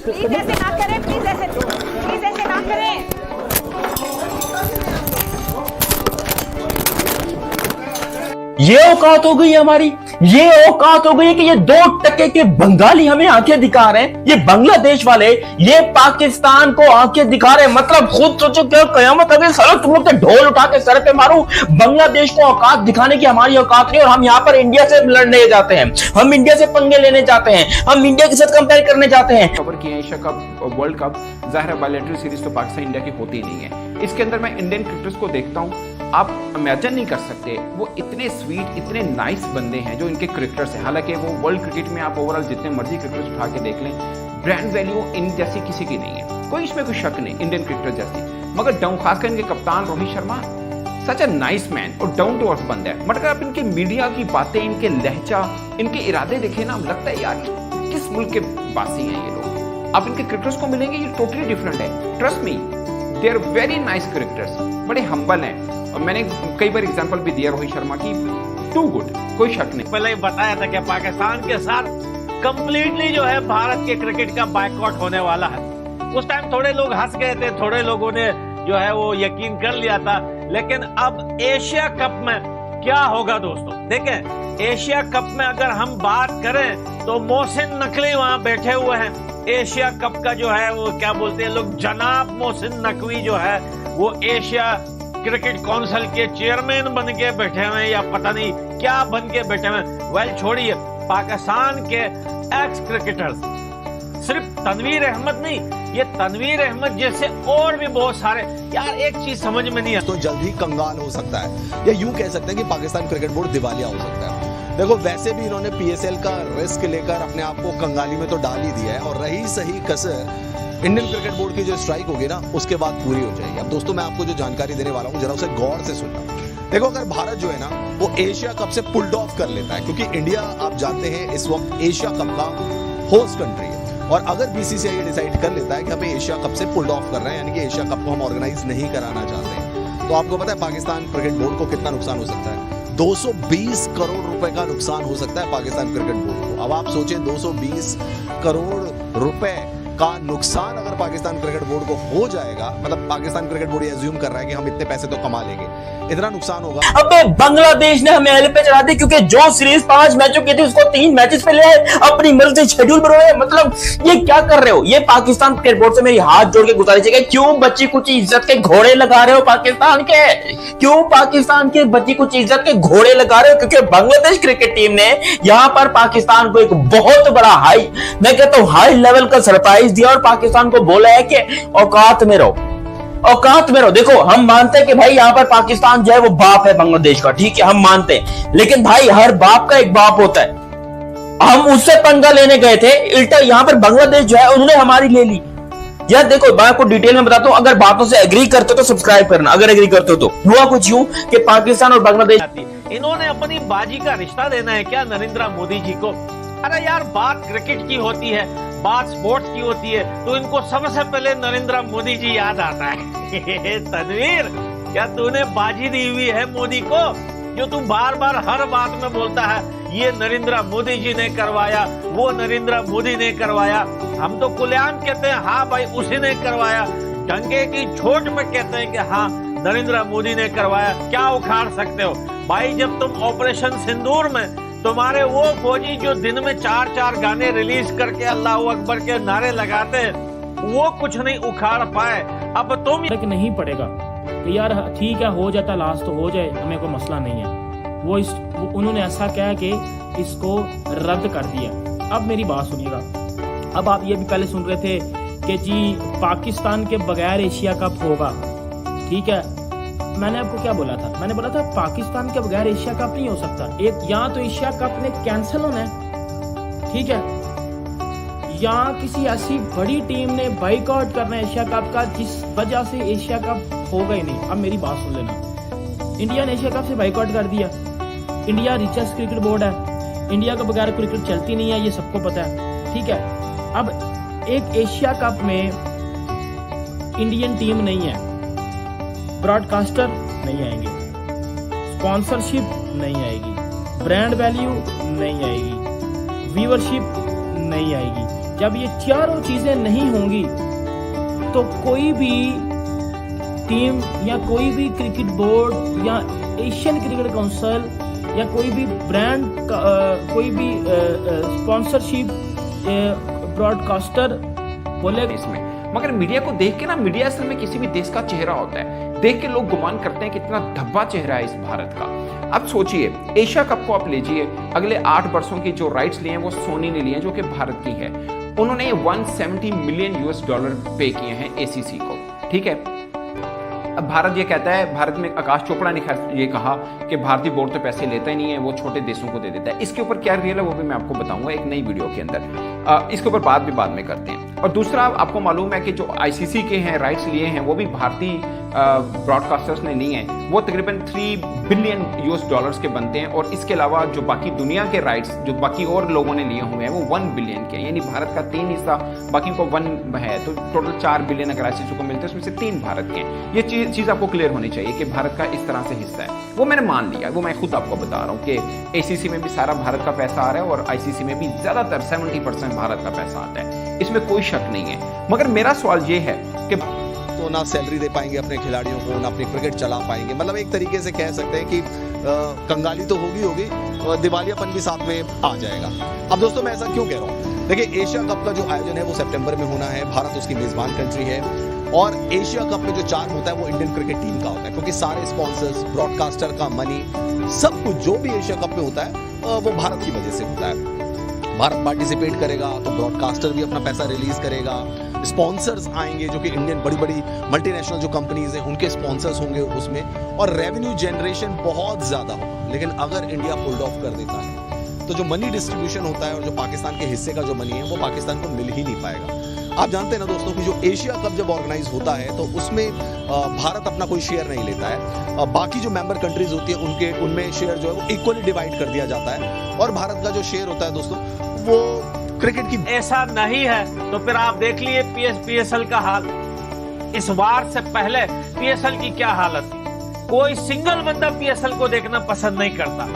Please ऐसे ना करें, प्लीज ऐसे ना करें। ये औकात हो गई हमारी, ये औकात हो गई कि ये 2% के बंगाली हमें आंखें दिखा रहे हैं, ये बांग्लादेश वाले ये पाकिस्तान को आंखें दिखा रहे हैं। मतलब खुद सोचो क्या कयामत अगर सालों तुम लोग के ढोल उठा के सर पे मारो। बांग्लादेश को औकात दिखाने की हमारी औकात नहीं, और हम यहाँ पर इंडिया से लड़ने जाते हैं, हम इंडिया से पंगे लेने जाते हैं, हम इंडिया के साथ कंपेयर करने जाते हैं। खबर की एशिया कप वर्ल्ड कप जाहिर है बायलैटरल सीरीज तो पाकिस्तान इंडिया की होती ही नहीं है। इसके अंदर मैं इंडियन क्रिकेटर्स को देखता हूँ, आप इमेजिन नहीं कर सकते वो इतने स्वीट इतने नाइस बंदे हैं जो इनके क्रिकेटर्स हैं। हालांकि वो वर्ल्ड क्रिकेट में आप ओवरऑल जितने मर्जी क्रिकेटर्स उठा के देख लें, ब्रांड वैल्यू इन जैसी किसी की नहीं है, कोई इसमें कोई शक नहीं इंडियन क्रिकेटर जैसी। मगर डाउन खासकर इनके कप्तान रोहित शर्मा सच अ नाइस मैन और डाउन टू अर्थ बंदा है। मगर आप इनके मीडिया की बातें, इनके लहजा, इनके इरादे देखें ना, लगता है यार किस मुल्क के बासी हैं ये लोग। आप इनके क्रिकेटर्स को मिलेंगे ये टोटली डिफरेंट है, trust me, they are very nice cricketers, बड़े हम्बल हैं। और मैंने कई बार एग्जांपल भी दिया रोहित शर्मा की, टू गुड, कोई शक नहीं। पहले ही बताया था कि पाकिस्तान के साथ कंप्लीटली जो है भारत के क्रिकेट का बायकॉट होने वाला है। उस टाइम थोड़े लोग हंस गए थे, थोड़े लोगों ने जो है वो यकीन कर लिया था। लेकिन अब एशिया कप में क्या होगा दोस्तों, देखें एशिया कप में अगर हम बात करें तो मोहसिन नकवी वहां बैठे हुए हैं। एशिया कप का जो है वो क्या बोलते हैं लोग, जनाब मोहसिन नकवी जो है वो एशिया क्रिकेट काउंसिल के चेयरमैन बन के बैठे हुए हैं, या पता नहीं क्या बन के बैठे हुए हैं। वेल छोड़िए, पाकिस्तान के एक्स क्रिकेटर्स, सिर्फ तनवीर अहमद नहीं, ये तनवीर अहमद जैसे और भी बहुत सारे, यार एक चीज समझ में नहीं आता। तो जल्द ही कंगाल हो सकता है, या यूं कह सकते हैं कि पाकिस्तान क्रिकेट बोर्ड दिवालिया हो सकता है। देखो वैसे भी इन्होंने पीएसएल का रिस्क लेकर अपने आप को कंगाली में तो डाल ही दिया है, और रही सही कसर इंडियन क्रिकेट बोर्ड की जो स्ट्राइक होगी ना उसके बाद पूरी हो जाएगी। अब दोस्तों मैं आपको जो जानकारी देने वाला हूँ जरा उसे गौर से सुनना। देखो अगर भारत जो है ना वो एशिया कप से पुल्ड ऑफ कर लेता है, क्योंकि इंडिया आप जानते हैं इस वक्त एशिया कप का होस्ट कंट्री है, और अगर बीसीसीआई डिसाइड कर लेता है कि हमें एशिया कप से पुल्ड ऑफ कर रहे हैं, यानी कि एशिया कप को हम ऑर्गेनाइज नहीं कराना चाहते हैं, तो आपको पता है पाकिस्तान क्रिकेट बोर्ड को कितना नुकसान हो सकता है? 220 करोड़ रुपए का नुकसान हो सकता है पाकिस्तान क्रिकेट बोर्ड को। अब आप सोचें 220 करोड़ रुपए का नुकसान अगर पाकिस्तान क्रिकेट बोर्ड को हो जाएगा, मतलब पाकिस्तान क्रिकेट बोर्ड एज्यूम कर रहा है कि हम इतने पैसे तो कमा लेंगे, इतना नुकसान होगा। अबे बांग्लादेश ने हमें एल पे चढ़ा दी, क्योंकि जो सीरीज 5 मैचों की थी उसको 3 मैचेस पे ले आए, अपनी मर्जी शेड्यूल बनाए। मतलब ये क्या कर रहे हो? ये पाकिस्तान क्रिकेट बोर्ड से मेरी हाथ जोड़ के गुजारिश है, क्यों बच्ची कुछ इज्जत के घोड़े लगा रहे हो पाकिस्तान के? क्यों पाकिस्तान के बच्ची कुछ इज्जत के घोड़े लगा रहे हो? क्योंकि बांग्लादेश क्रिकेट टीम ने यहां पर पाकिस्तान को एक बहुत बड़ा हाई, मैं कहता हूं हाई लेवल का सरप्राइज दिया, और पाकिस्तान को बोला है कि औकात में रहो, औकात में रहो। देखो हम मानते हैं कि भाई यहां पर पाकिस्तान जो है वो बाप है बांग्लादेश का, ठीक है हम मानते हैं, लेकिन भाई हर बाप का एक बाप होता है। हम उससे पंगा लेने गए थे, उल्टा यहां पर बांग्लादेश जो है उन्होंने हमारी ले ली। यार देखो मैं आपको डिटेल में बताता हूं, अगर बातों से एग्री करते हो तो सब्सक्राइब करना, अगर एग्री करते हो तो। हुआ कुछ यूं कि पाकिस्तान और बांग्लादेश, इन्होंने अपनी बाजी का रिश्ता देना है क्या नरेंद्र मोदी जी को? अरे यार बात क्रिकेट की होती है, बात स्पोर्ट्स की होती है, तो इनको सबसे पहले नरेंद्र मोदी जी याद आता है। तनवीर क्या तूने बाजी दी हुई है मोदी को, जो तू बार बार हर बात में बोलता है ये नरेंद्र मोदी जी ने करवाया, वो नरेंद्र मोदी ने करवाया। हम तो कुलयाम कहते हैं हाँ भाई उसी ने करवाया, डंगे की चोट में कहते हैं कि हाँ नरेंद्र मोदी ने करवाया। क्या उखाड़ सकते हो भाई? जब तुम ऑपरेशन सिंदूर में तुम्हारे वो फौजी जो दिन में 4-4 गाने रिलीज करके अल्लाह अकबर के नारे लगाते हैं, वो कुछ नहीं उखाड़ पाए, अब तुम नहीं पड़ेगा कि यार ठीक है हो जाता, लास्ट तो हो जाए, हमें कोई मसला नहीं है। वो उन्होंने ऐसा कहा कि इसको रद्द कर दिया। अब मेरी बात सुनिएगा, अब आप ये भी पहले सुन रहे थे कि जी पाकिस्तान के बगैर एशिया कप होगा, ठीक है। मैंने आपको क्या बोला था? मैंने बोला था पाकिस्तान के बगैर एशिया कप नहीं हो सकता। एक यहाँ तो एशिया कप ने कैंसिल होना है, ठीक है, यहाँ किसी ऐसी बड़ी टीम ने बाइकआउट करना है एशिया कप का, जिस वजह से एशिया कप होगा ही नहीं। अब मेरी बात सुन लेना, इंडिया ने एशिया कप से बाइकआउट कर दिया। इंडिया रिचेस्ट क्रिकेट बोर्ड है, इंडिया के बगैर क्रिकेट चलती नहीं है, ये सबको पता है, ठीक है। अब एक एशिया कप में इंडियन टीम नहीं है, ब्रॉडकास्टर नहीं आएंगे, स्पॉन्सरशिप नहीं आएगी, ब्रांड वैल्यू नहीं आएगी, व्यूअरशिप नहीं आएगी, जब ये चारों चीजें नहीं होंगी तो कोई भी टीम या कोई भी क्रिकेट बोर्ड या एशियन क्रिकेट काउंसिल या कोई भी ब्रांड कोई भी स्पॉन्सरशिप ब्रॉडकास्टर बोले इसमें। मगर मीडिया को देख के ना, मीडिया असल में किसी भी देश का चेहरा होता है, देख के लोग गुमान करते हैं कितना धब्बा चेहरा है इस भारत का। अब सोचिए, एशिया कप को आप लीजिए, अगले 8 वर्षों की जो राइट्स लिए हैं वो सोनी ने लिए हैं, जो कि भारत की है। उन्होंने 170 मिलियन US$ पे किए हैं ACC को, ठीक है। अब भारत ये कहता है, भारत में आकाश चोपड़ा ने ये कहा कि भारतीय बोर्ड तो पैसे लेता ही नहीं है, वो छोटे देशों को दे देता है। इसके ऊपर क्या रियल है वो भी मैं आपको बताऊंगा एक नई वीडियो के अंदर। इसके ऊपर बात भी बाद में करते हैं। और दूसरा, आपको मालूम है कि जो ICC के हैं राइट्स लिए हैं वो भी भारतीय ब्रॉडकास्टर्स ने लिए हैं, वो तकरीबन 3 बिलियन US$ के बनते हैं। और इसके अलावा जो बाकी दुनिया के राइट्स जो बाकी और लोगों ने लिए हुए हैं वो 1 बिलियन के, यानी भारत का 3 हिस्सा, बाकी को 1 है, तो टोटल 4 बिलियन अगर ICC को मिलते हैं उसमें से 3 भारत के हैं। ये चीज आपको क्लियर होनी चाहिए कि भारत का इस तरह से हिस्सा है। वो मैंने मान लिया, वो मैं खुद आपको बता रहा हूँ कि ACC में भी सारा भारत का पैसा आ रहा है और ICC में भी ज्यादातर 70% भारत का पैसा आता है, इसमें कोई शक नहीं है। मगर मेरा सवाल ये है कि तो ना सैलरी दे पाएंगे अपने खिलाड़ियों को, ना अपनी क्रिकेट चला पाएंगे। मतलब एक तरीके से कह सकते हैं कि कंगाली तो होगी और दिवालियापन भी साथ में आ जाएगा। अब दोस्तों मैं ऐसा क्यों कह रहा हूँ, देखिए एशिया कप का जो आयोजन है वो सितंबर में होना है, भारत उसकी मेजबान कंट्री है। और एशिया कप में जो चार्म होता है वो इंडियन क्रिकेट टीम का होता है, क्योंकि सारे स्पॉन्सर्स, ब्रॉडकास्टर का मनी, सब कुछ जो भी एशिया कप में होता है वो भारत की वजह से होता है। भारत पार्टिसिपेट करेगा तो ब्रॉडकास्टर भी अपना पैसा रिलीज करेगा, स्पॉन्सर्स आएंगे जो कि इंडियन बड़ी बड़ी मल्टीनेशनल जो कंपनीज हैं उनके स्पॉन्सर्स होंगे उसमें, और रेवेन्यू जनरेशन बहुत ज्यादा होगा। लेकिन अगर इंडिया पुल्ड ऑफ कर देता है तो जो मनी डिस्ट्रीब्यूशन होता है और जो पाकिस्तान के हिस्से का जो मनी है वो पाकिस्तान को मिल ही नहीं पाएगा। आप जानते हैं ना दोस्तों कि जो एशिया कप जब ऑर्गेनाइज होता है तो उसमें भारत अपना कोई शेयर नहीं लेता है, बाकी जो मेंबर कंट्रीज होती है उनमें शेयर जो है वो इक्वली डिवाइड कर दिया जाता है, और भारत का जो शेयर होता है दोस्तों वो क्रिकेट की। ऐसा नहीं है तो फिर आप देख लिए PSL का हाल, इस वार से पहले PSL की क्या हालत थी। कोई सिंगल बंदा PSL को देखना पसंद नहीं करता,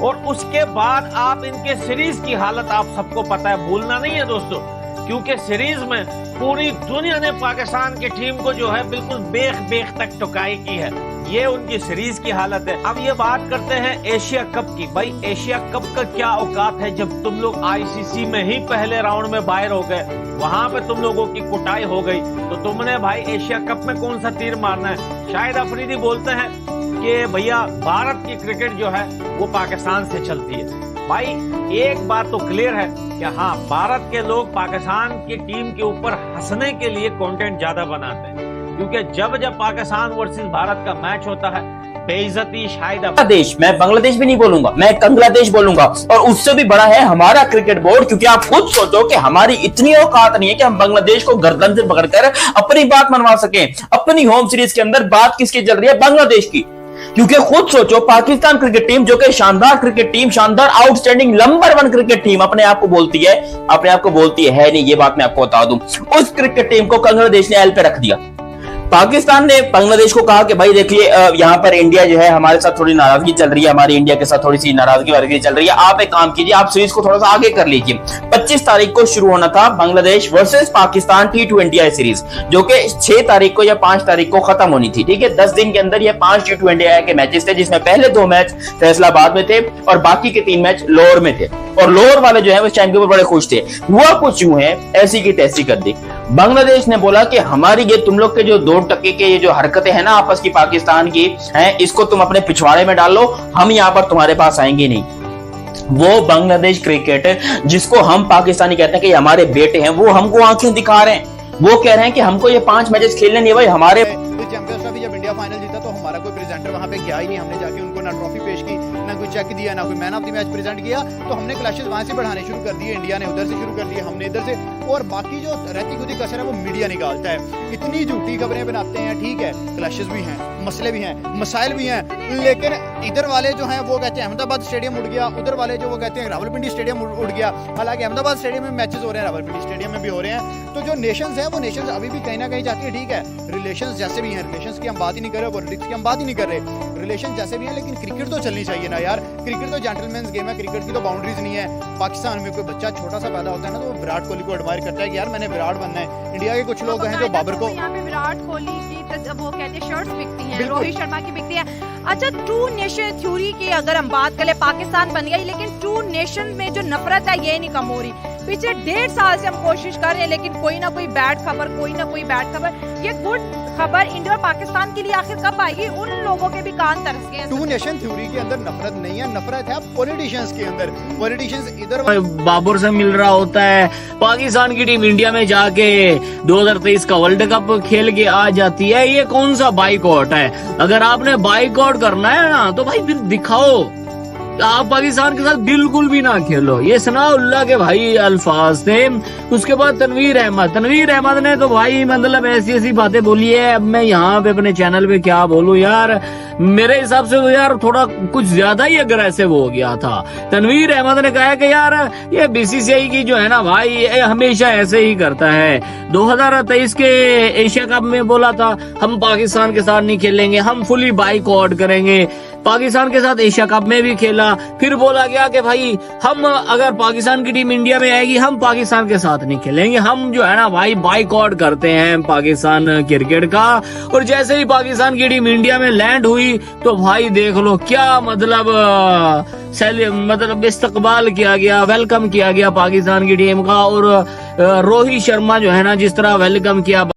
और उसके बाद आप इनके सीरीज की हालत आप सबको पता है, भूलना नहीं है दोस्तों, क्योंकि सीरीज में पूरी दुनिया ने पाकिस्तान की टीम को जो है बिल्कुल बेख तक टुकाई की है। ये उनकी सीरीज की हालत है। अब ये बात करते हैं एशिया कप की। भाई एशिया कप का क्या औकात है जब तुम लोग ICC में ही पहले राउंड में बाहर हो गए, वहां पे तुम लोगों की कुटाई हो गई, तो तुमने भाई एशिया कप में कौन सा तीर मारना है। शाहिद अफरीदी बोलते हैं कि भैया भारत की क्रिकेट जो है वो पाकिस्तान से चलती है। भाई एक बात तो क्लियर है कि हाँ, भारत के लोग पाकिस्तान की टीम के ऊपर हंसने के लिए कंटेंट ज्यादा बनाते हैं, क्योंकि जब पाकिस्तान वर्सेस भारत का मैच होता है बेइज्जती शायद बांग्लादेश, मैं बांग्लादेश भी नहीं बोलूंगा, मैं कंग्लादेश बोलूंगा, और उससे भी बड़ा है हमारा क्रिकेट बोर्ड। क्योंकि आप खुद सोचो कि हमारी इतनी औकात नहीं है कि हम बांग्लादेश को गर्दन से पकड़कर अपनी बात मनवा सकें। अपनी होम सीरीज के अंदर बात किसकी चल रही है? बांग्लादेश की। क्योंकि खुद सोचो, पाकिस्तान क्रिकेट टीम जो कि शानदार क्रिकेट टीम, शानदार आउटस्टैंडिंग नंबर 1 क्रिकेट टीम अपने आप को बोलती है नहीं, ये बात मैं आपको बता दूं। उस क्रिकेट टीम को बांग्लादेश ने एल पे रख दिया। पाकिस्तान ने बांग्लादेश को कहा कि भाई देखिए, यहाँ पर इंडिया जो है हमारे साथ थोड़ी नाराजगी चल रही है, हमारी इंडिया के साथ थोड़ी सी नाराजगी चल रही है, आप एक काम कीजिए, आप सीरीज को थोड़ा सा आगे कर लीजिए। 25 तारीख को शुरू होना था Bangladesh versus Pakistan T20I series, जो कि 6 तारीख को या 5 तारीख को खत्म होनी थी। ठीक है, 10 दिन के अंदर ये 5 T20I के मैचेस थे, जिसमें पहले 2 मैच फैसलाबाद में थे और बाकी के 3 मैच लाहौर में थे। और लाहौर वाले जो है वो टाइम के ऊपर बड़े खुश थे। हुआ कुछ यूं है, ऐसी की तैसी कर दी। बांग्लादेश ने बोला कि हमारी ये तुम लोग के जो 2 टके के ये जो हरकतें हैं ना आपस की पाकिस्तान की हैं, इसको तुम अपने पिछवाड़े में डाल लो, हम यहाँ पर तुम्हारे पास आएंगे नहीं। वो बांग्लादेश क्रिकेट जिसको हम पाकिस्तानी कहते हैं कि हमारे बेटे हैं, वो हमको आंखें दिखा रहे हैं। वो कह रहे हैं कि हमको ये 5 मैचेस खेलने नहीं, भाई हमारे चैंपियंस ट्रॉफी जब इंडिया फाइनल जीता तो हमारा कोई प्रेजेंटर वहां पे गया ही नहीं। हमने जाके उनको ना ट्रॉफी पेश की, ना कोई चेक दिया, ना कोई man of the match present किया। तो हमने क्लैशेस वहां से बढ़ाने शुरू कर दिए, इंडिया ने उधर से शुरू कर दिए, हमने इधर से, और बाकी जो रहती खुदी कसर है वो मीडिया निकालता है। इतनी झूठी खबरें बनाते हैं, ठीक है क्लैशेस भी हैं, मसले भी हैं, मसाइल भी हैं, लेकिन इधर वाले जो हैं वो कहते हैं अहमदाबाद स्टेडियम उड़ गया, उधर वाले जो वो कहते हैं रावलपिंडी स्टेडियम उड़ गया। हालांकि अहमदाबाद स्टेडियम में मैचेस हो रहे हैं, रावलपिंडी स्टेडियम में भी हो रहे हैं। तो जो नेशंस है वो नेशंस अभी भी कहीं ना कहीं जाती है, ठीक है, रिलेशंस जैसे भी हैं, रिलेशंस की हम बात ही नहीं कर रहे, पॉलिटिक्स की हम बात ही नहीं कर रहे, रिलेशन जैसे भी हैं, लेकिन क्रिकेट तो चलनी चाहिए ना यार। क्रिकेट तो जेंटलमैन्स गेम है, क्रिकेट की तो बाउंड्रीज नहीं है। पाकिस्तान में कोई बच्चा छोटा सा पैदा होता है ना, तो वो विराट कोहली को एडमायर करता है कि यार मैंने विराट बनना है। इंडिया के कुछ लोग हैं जो बाबर को, यहाँ पे विराट कोहली की वो कहते हैं शर्ट्स बिकती हैं, बिल्कुल। रोहित शर्मा की बिकती है। अच्छा, टू नेशन थ्योरी की अगर हम बात करें, पाकिस्तान बन गई, लेकिन टू नेशन में जो नफरत है ये नहीं कम हो रही। पिछले 1.5 साल से हम कोशिश कर रहे हैं, लेकिन कोई ना कोई बैड खबर, कोई ना कोई बैड खबर। ये गुड खबर इंडिया और पाकिस्तान के लिए आखिर कब आएगी? उन लोगों के भी कान तरस गए हैं। टू नेशन थ्योरी के अंदर नफरत नहीं है, नफरत है पॉलिटिशियंस के अंदर। पॉलिटिशियंस इधर बाबर से मिल रहा होता है, पाकिस्तान की टीम इंडिया में जाके 2023 का वर्ल्ड कप खेल के आ जाती है। ये कौन सा बाइकआउट है? अगर आपने बाइकआउट करना है ना तो भाई फिर दिखाओ, आप पाकिस्तान के साथ बिल्कुल भी ना खेलो। ये सनाउल्लाह के भाई अल्फाज थे। उसके बाद तनवीर अहमद ने तो भाई मतलब ऐसी ऐसी बातें बोली है। अब मैं यहाँ पे अपने चैनल पे क्या बोलूं यार, मेरे हिसाब से तो यार थोड़ा कुछ ज्यादा ही अग्रेसिव हो गया था। तनवीर अहमद ने कहा कि यार ये बीसीसीआई की जो है ना भाई, ये हमेशा ऐसे ही करता है। 2023 के एशिया कप में बोला था हम पाकिस्तान के साथ नहीं खेलेंगे, हम फुली बाइकआउट करेंगे। पाकिस्तान के साथ एशिया कप में भी खेला, फिर बोला गया कि भाई हम अगर पाकिस्तान की टीम इंडिया में आएगी हम पाकिस्तान के साथ नहीं खेलेंगे, हम जो है ना भाई बाइकआउट करते हैं पाकिस्तान क्रिकेट का। और जैसे ही पाकिस्तान की टीम इंडिया में लैंड हुई तो भाई देख लो क्या मतलब इस्तकबाल किया गया, वेलकम किया गया पाकिस्तान की टीम का। और रोहित शर्मा जो है ना जिस तरह वेलकम किया